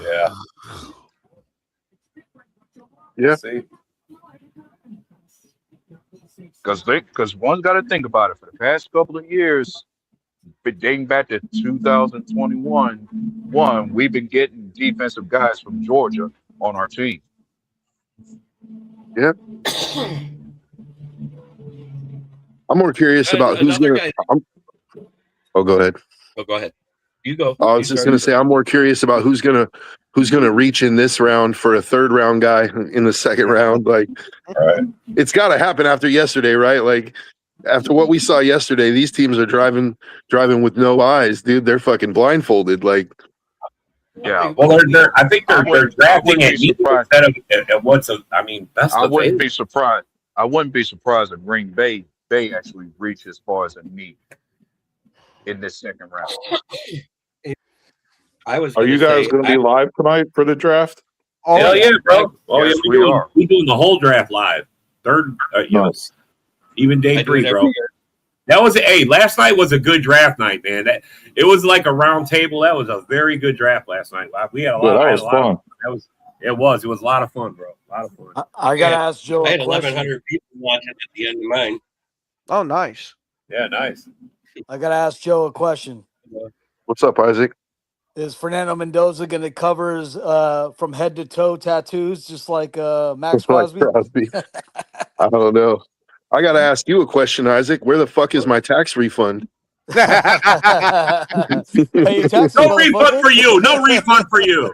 Yeah. Yeah. Because one's got to think about it. For the past couple of years, dating back to 2021, we've been getting defensive guys from Georgia on our team. Yep. I'm more curious about who's going to. Oh, go ahead. Oh, go ahead. You go. I was just going to say I'm more curious about who's going to reach in this round for a third round guy in the second round. Like, it's got to happen after yesterday, right? Like, after what we saw yesterday, these teams are driving with no eyes, dude. They're fucking blindfolded. Like, yeah. Well, I think they're drafting at instead of at what's a. I mean, that's I wouldn't be surprised. I wouldn't be surprised if Green Bay actually reach as far as a need in this second round. Are you guys going to be live tonight for the draft? Oh, hell yeah, bro! Oh Yes, yeah, we are. We're doing the whole draft live. Third, Nice. even day I do 3, it every bro. year. That was last night was a good draft night, man. It was like a round table. That was a very good draft last night. We had a lot. Yeah, that was fun. It was a lot of fun, bro. A lot of fun. I gotta ask Joe I had a question. 1,100 people watching at the end of mine. Oh, nice. Yeah, nice. I gotta ask Joe a question. What's up, Isaac? Is Fernando Mendoza going to cover his from head to toe tattoos just like Max Crosby? I don't know. I got to ask you a question, Isaac. Where the fuck is my tax refund? Pay your taxes, No refund for you. No refund for you.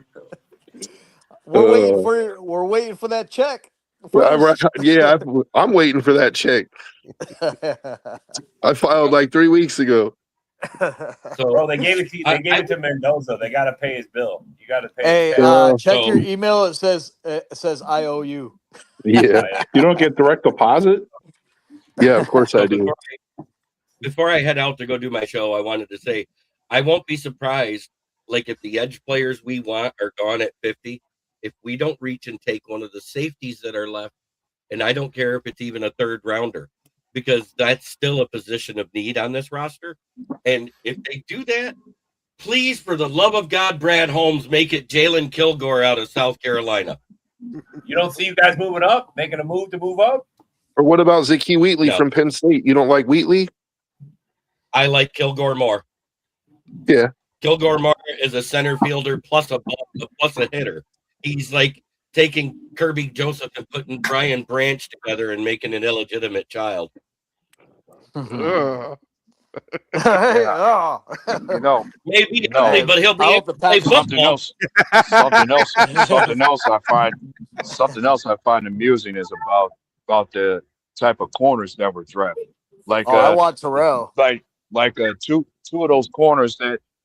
We're waiting for that check. Yeah, I'm waiting for that check. I filed like 3 weeks ago. Bro, they gave it to they gave it to Mendoza. They got to pay his bill. You got to pay. Hey, his tax. check your email. It says I owe you. Yeah. You don't get direct deposit? Yeah, of course I do. Before I head out to go do my show, I wanted to say I won't be surprised, like if the edge players we want are gone at 50, if we don't reach and take one of the safeties that are left, and I don't care if it's even a third rounder, because that's still a position of need on this roster. And if they do that, please, for the love of God, Brad Holmes, make it Jalen Kilgore out of South Carolina. You don't see you guys moving up, making a move to move up? Or what about Ziki Wheatley from Penn State? You don't like Wheatley? I like Kilgore more. Yeah. Kilgore more is a center fielder plus a hitter. He's like taking Kirby Joseph and putting Brian Branch together and making an illegitimate child. Yeah. Maybe, No. but he'll be able to play football. Something else I find amusing is about the type of corners that were drafted. Like I want Terrell. Like two of those corners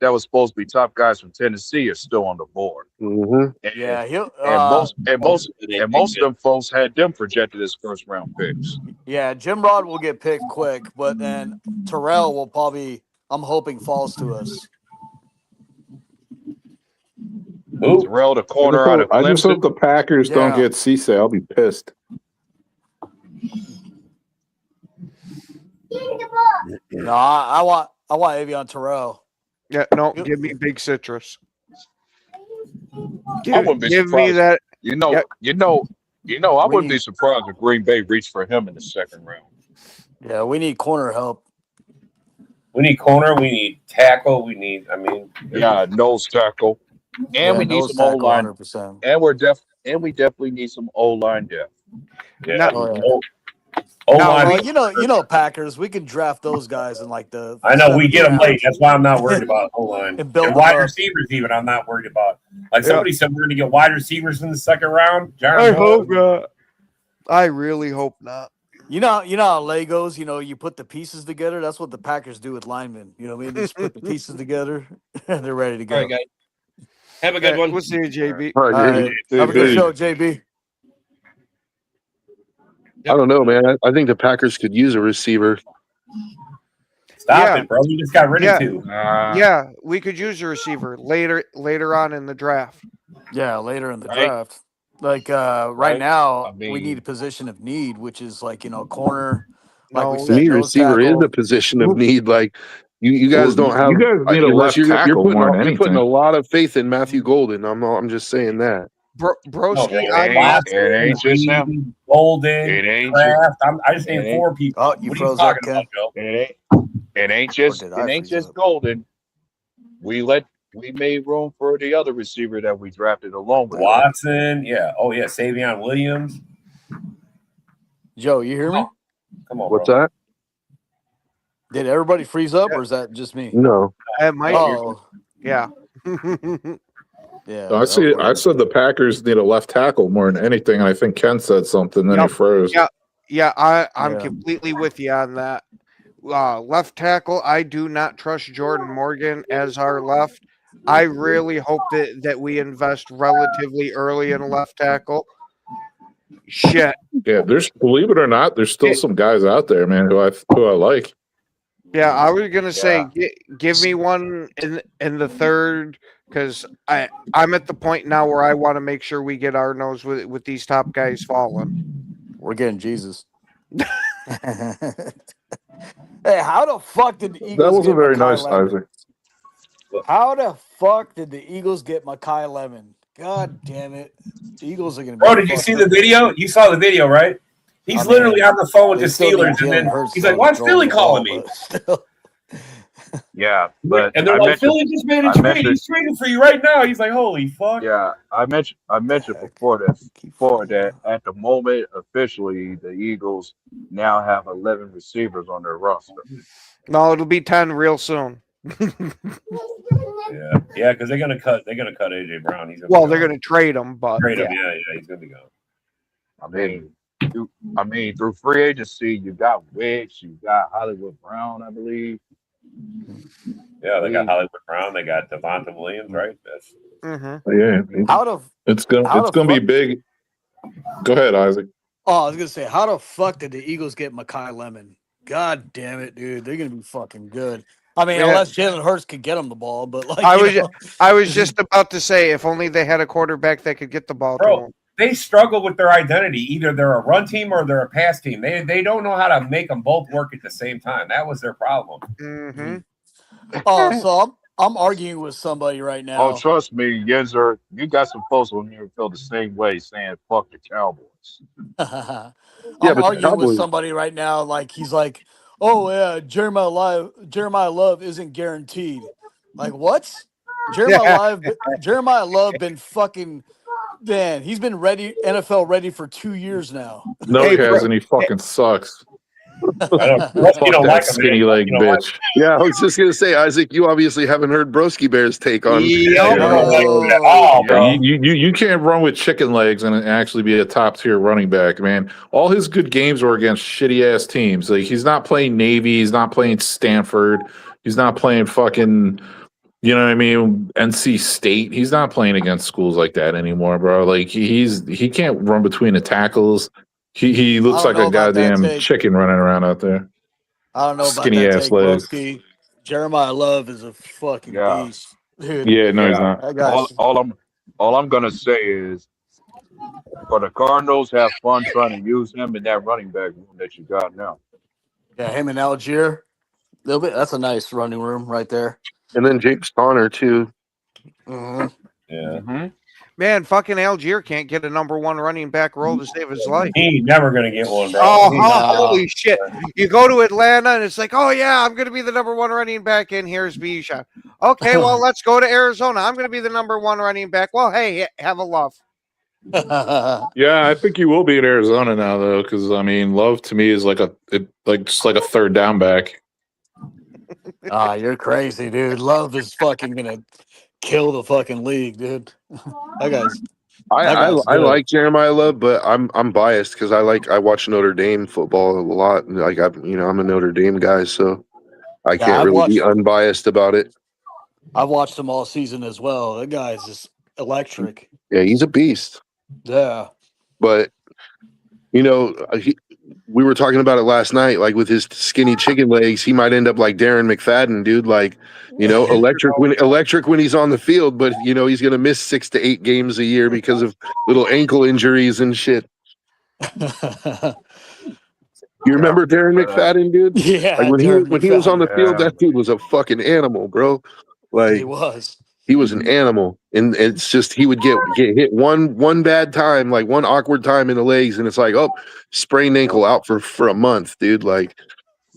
that was supposed to be top guys from Tennessee are still on the board. Mm-hmm. Most of them folks had them projected as first round picks. Yeah, Jim Rod will get picked quick, but then Terrell will probably, I'm hoping, falls to us. Terrell, the corner out of Clemson. I just hope the Packers don't get Cisse. I'll be pissed. No, I want Avion Terrell. Yeah, no, give me Big Citrus. I wouldn't be give surprised. me that. I wouldn't be surprised if Green Bay reached for him in the second round. Yeah, we need corner help. We need corner. We need tackle. We need. Nose tackle, and we need some O line. And we definitely need some O line depth. Yeah. You know, Packers. We can draft those guys in like the. I know we get them late. That's why I'm not worried about O line and wide receivers. Even I'm not worried about. Like somebody said, we're going to get wide receivers in the second round. I hope not. I really hope not. You know how Legos. You put the pieces together. That's what the Packers do with linemen. You know what I mean? They just put the pieces together, and they're ready to go. All right, guys. Have a good one. We'll see you, JB. All right, have a good show, JB. I don't know, man. I think the Packers could use a receiver. Stop it, bro. You just got rid of two. Yeah, we could use a receiver later on in the draft. Yeah, later in the draft. Like right now, we need a position of need, which is like corner. Like we said, receiver is a position of need. Like you guys don't have. You guys need a left tackle more than anything. You're putting a lot of faith in Matthew Golden. I'm just saying that. Broski, it ain't just him. Golden, It ain't Kraft. I just named four people. Oh, you froze up, Ken. It ain't just Golden. We made room for the other receiver that we drafted along with Watson. Yeah. Oh yeah, Savion Williams. Joe, you hear me? Come on. What's bro. that? Did everybody freeze up, or is that just me? No. It might. Yeah. Yeah. I said the Packers need a left tackle more than anything, and I think Ken said something, then he froze. Yeah, I'm completely with you on that. Left tackle, I do not trust Jordan Morgan as our left. I really hope that we invest relatively early in a left tackle. Shit. Yeah, believe it or not, there's still some guys out there, man, who I like. Yeah, I was gonna say give me one in the third, because I'm at the point now where I want to make sure we get our nose with these top guys falling. We're getting Jesus. Hey, how the fuck did the Eagles? That wasn't get very Makai nice, Lemon? Isaac. How the fuck did the Eagles get Makai Lemon? God damn it! The Eagles are gonna. Bro, did you see the video? You saw the video, right? He's literally on the phone with the Steelers, and then he's like, "Why's Philly calling me?" Yeah, but And they're I like, mentioned, Philly just made a I trade. mentioned, He's trading for you right now. He's like, holy fuck. yeah, I mentioned before that at the moment officially the Eagles now have 11 receivers on their roster. No, it'll be 10 real soon. Yeah, because they're gonna cut AJ Brown. He's Well, they're gonna trade him, but trade him. yeah. Yeah, he's gonna be gone. I mean, through free agency, you got Wicks, you got Hollywood Brown, I believe. Yeah, they got Hollywood Brown. They got Devonta Williams, right? That's Yeah, it's gonna be big. Go ahead, Isaac. Oh, I was gonna say, how the fuck did the Eagles get Mekhi Lemon? God damn it, dude! They're gonna be fucking good. I mean, Yeah. unless Jalen Hurts could get them the ball, but like I was just about to say, if only they had a quarterback that could get the ball to bro. him. They struggle with their identity. Either they're a run team or they're a pass team. They don't know how to make them both work at the same time. That was their problem. Mm-hmm. Oh, so I'm arguing with somebody right now. Oh, trust me, Yenzer, you got some folks on here who feel the same way, saying "fuck the Cowboys." I'm but the arguing with Cowboys- somebody right now. Like he's like, oh yeah, Jeremiah Love isn't guaranteed. Like what? Jeremiah Love been fucking. Man, he's been ready, NFL ready for 2 years now. No, Hey, he bro. hasn't. He fucking sucks. I don't, Fuck you don't that like him, skinny man. leg You don't like bitch. Yeah, I was just gonna say, Isaac, you obviously haven't heard Broski Bear's take on. Yeah, I don't like him at all, bro. You can't run with chicken legs and actually be a top tier running back, man. All his good games were against shitty ass teams. Like he's not playing Navy, he's not playing Stanford, he's not playing fucking, you know what I mean, NC State. He's not playing against schools like that anymore, bro. Like he can't run between the tackles. He looks I like don't a know about that goddamn take. chicken running around out there. I don't know about Skinny that ass take, legs. Broski. Jeremiah Love is a fucking Yeah. beast, dude. Yeah, no, he's Yeah. not. That guy's All I'm gonna say is, for the Cardinals, have fun trying to use him in that running back room that you got now. yeah, him and Algier. That's a nice running room right there. And then James Conner too. Mhm. Yeah. Man, fucking Algier can't get a number one running back role to save his life. He ain't never gonna get one, bro. Oh, He's- holy shit. You go to Atlanta and it's like, oh, yeah, I'm going to be the number one running back, and here's Bijan. Okay, well, let's go to Arizona. I'm going to be the number one running back. Well, hey, have a love. Yeah, I think he will be in Arizona now, though, because I mean, Love to me is like just like a third down back. Ah, you're crazy, dude. Love is fucking gonna kill the fucking league, dude. That guy's. I good. like Jeremiah Love, but I'm biased because I watch Notre Dame football a lot. And like I'm a Notre Dame guy, so I can't I've really be watched- unbiased about it. I've watched him all season as well. That guy's just electric. Yeah, he's a beast. Yeah. But we were talking about it last night. Like with his skinny chicken legs, he might end up like Darren McFadden, dude. Like, electric when he's on the field, but he's gonna miss 6 to 8 games a year because of little ankle injuries and shit. You remember Darren McFadden, dude? Yeah. Like when Darren he was on the McFadden. field, that dude was a fucking animal, bro. Like He was. he was an animal, and it's just he would get hit one bad time, like one awkward time in the legs, and it's like, oh, sprained ankle out for a month, dude. Like,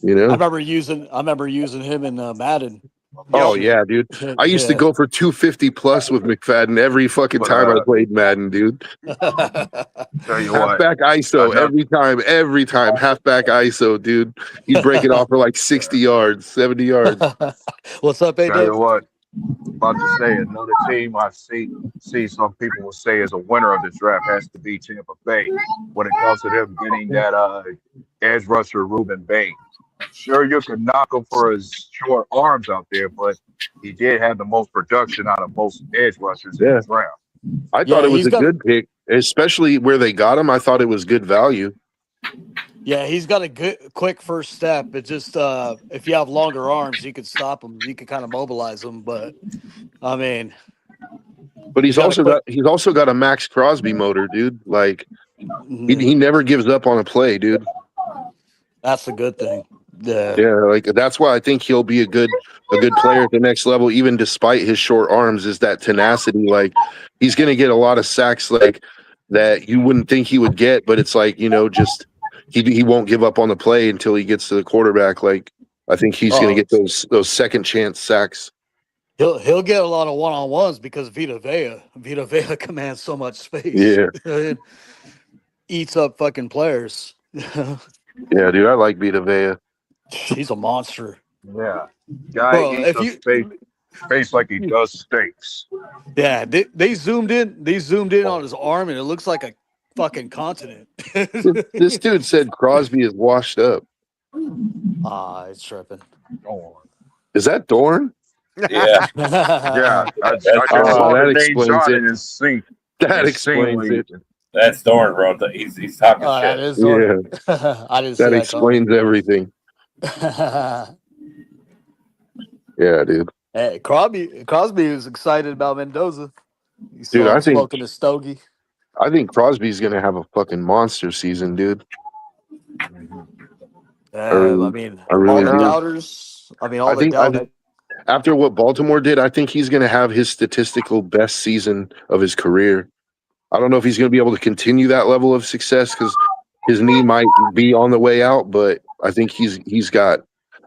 I remember using him in Madden. Oh yeah, dude. I used to go for 250 plus with McFadden every fucking time I played Madden, dude. Tell you what, Halfback ISO every time. Halfback ISO, dude. He'd break it off for like 60 yards, 70 yards. What's up, tell you AJ? what. About to say another team I see some people will say is a winner of this draft has to be Tampa Bay when it comes to them getting that edge rusher Reuben Bain. Sure, you could knock him for his short arms out there, but he did have the most production out of most edge rushers in the draft. I thought it was a good pick, especially where they got him. I thought it was good value. Yeah, he's got a good, quick first step. It just if you have longer arms, you could stop him. You could kind of mobilize him. But I mean, but he's also got a Max Crosby motor, dude. Like he never gives up on a play, dude. That's a good thing. Yeah, like that's why I think he'll be a good player at the next level, even despite his short arms. Is that tenacity? Like he's gonna get a lot of sacks, like that you wouldn't think he would get, but it's like just he won't give up on the play until he gets to the quarterback. Like I think he's going to get those second chance sacks. He'll get a lot of one-on-ones because Vita Vea commands so much space. Yeah. It eats up fucking players. Yeah, dude, I like Vita Vea. He's a monster. Yeah. Guy Bro, eats if up you space like he does steaks. yeah, they zoomed in on his arm and it looks like a fucking continent. This dude said Crosby is washed up. It's tripping. Is that Dorn? Yeah. Yeah, I just that saw the name explains John it. in his sink. That His explains sink it. leak. That's Dorn, bro. He's talking Oh, that shit. is Yeah, Dorn. I didn't see that that explains everything. Yeah, dude. Hey, Crosby is excited about Mendoza. You Dude, saw I him think- smoking a stogie. I think Crosby's gonna have a fucking monster season, dude. I mean, I really all the do. doubters. I mean, all I the think doubters. after what Baltimore did, I think he's gonna have his statistical best season of his career. I don't know if he's gonna be able to continue that level of success because his knee might be on the way out, but I think he's got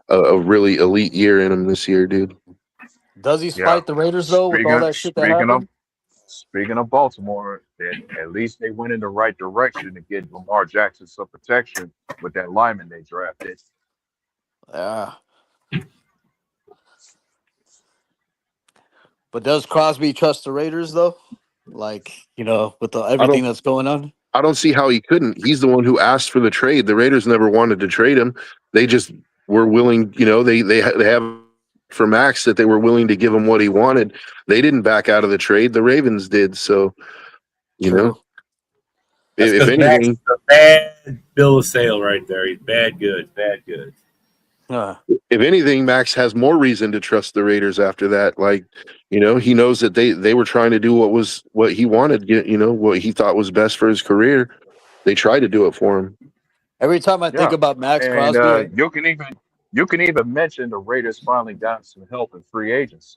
a really elite year in him this year, dude. Does he spite the Raiders though with all that shit that happened? Speaking of Baltimore, at least they went in the right direction to get Lamar Jackson some protection with that lineman they drafted. Yeah. But does Crosby trust the Raiders though? Like, with everything that's going on? I don't see how he couldn't. He's the one who asked for the trade. The Raiders never wanted to trade him. They just were willing, they have for Max that they were willing to give him what he wanted. They didn't back out of the trade. The Ravens did. So, if Max anything, is a bad bill of sale right there. He's bad goods. if anything, Max has more reason to trust the Raiders after that. Like, he knows that they were trying to do what he wanted, what he thought was best for his career. They tried to do it for him. Every time I think about Max And Crosby, you can even mention the Raiders finally got some help in free agency.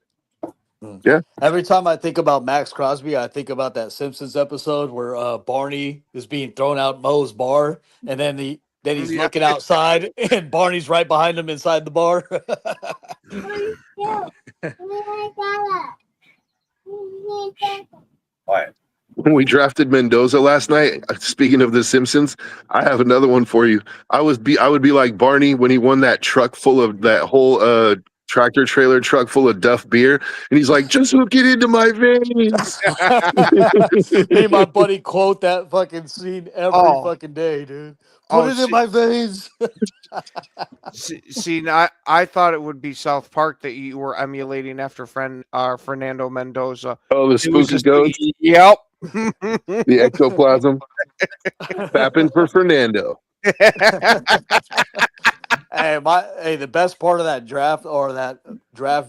Yeah. every time I think about Max Crosby, I think about that Simpsons episode where Barney is being thrown out Moe's bar, and then he's looking outside, and Barney's right behind him inside the bar. What? When we drafted Mendoza last night, speaking of the Simpsons, I have another one for you. I would be like Barney when he won that truck full of that whole tractor trailer truck full of Duff beer, and he's like, "Just hook it into my veins." Me and my buddy quote that fucking scene every fucking day, dude. Put it in my veins. See, I thought it would be South Park that you were emulating after Fernando Mendoza. Oh, the It was spooky just- goats, Yep. the ectoplasm, fapping for Fernando. Hey, the best part of that draft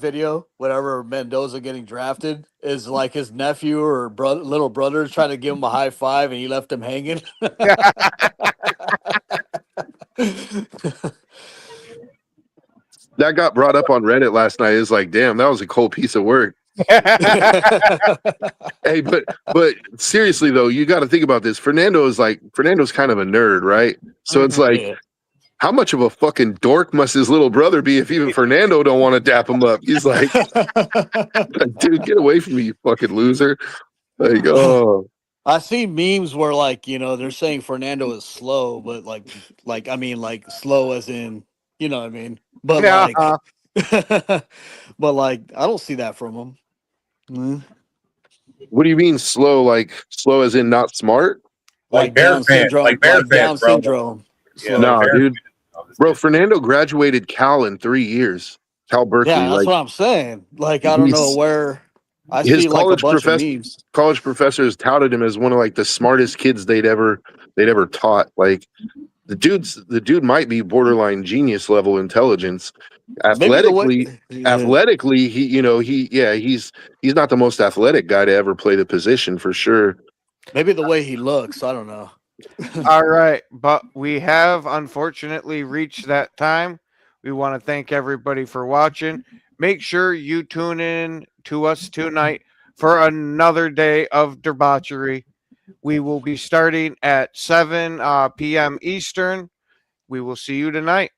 video, whatever Mendoza getting drafted, is like his nephew or little brother trying to give him a high five, and he left him hanging. That got brought up on Reddit last night. It's like, damn, that was a cold piece of work. Hey, but seriously though, you got to think about this. Fernando's kind of a nerd, right? So it's like, how much of a fucking dork must his little brother be if even Fernando don't want to dap him up? He's like, dude, get away from me, you fucking loser. Like, oh. I see memes where they're saying Fernando is slow, but like slow as in, you know what I mean? But but I don't see that from him. Mm. What do you mean slow? Like slow as in not smart? Like Bear Down fans, syndrome. like Bear Down fans, bro. syndrome. Yeah, No, like Bear dude. fans. Bro, Fernando graduated Cal in 3 years. Cal Berkeley. Yeah, that's like, what I'm saying. I don't know he's- where I his see a college bunch professor- of memes. college professors touted him as one of the smartest kids they'd ever taught. Like the dude might be borderline genius level intelligence. Athletically, he's not the most athletic guy to ever play the position for sure. Maybe the way he looks, I don't know. All right, but we have unfortunately reached that time. We want to thank everybody for watching. Make sure you tune in to us tonight for another day of debauchery. We will be starting at 7 p.m. Eastern. We will see you tonight.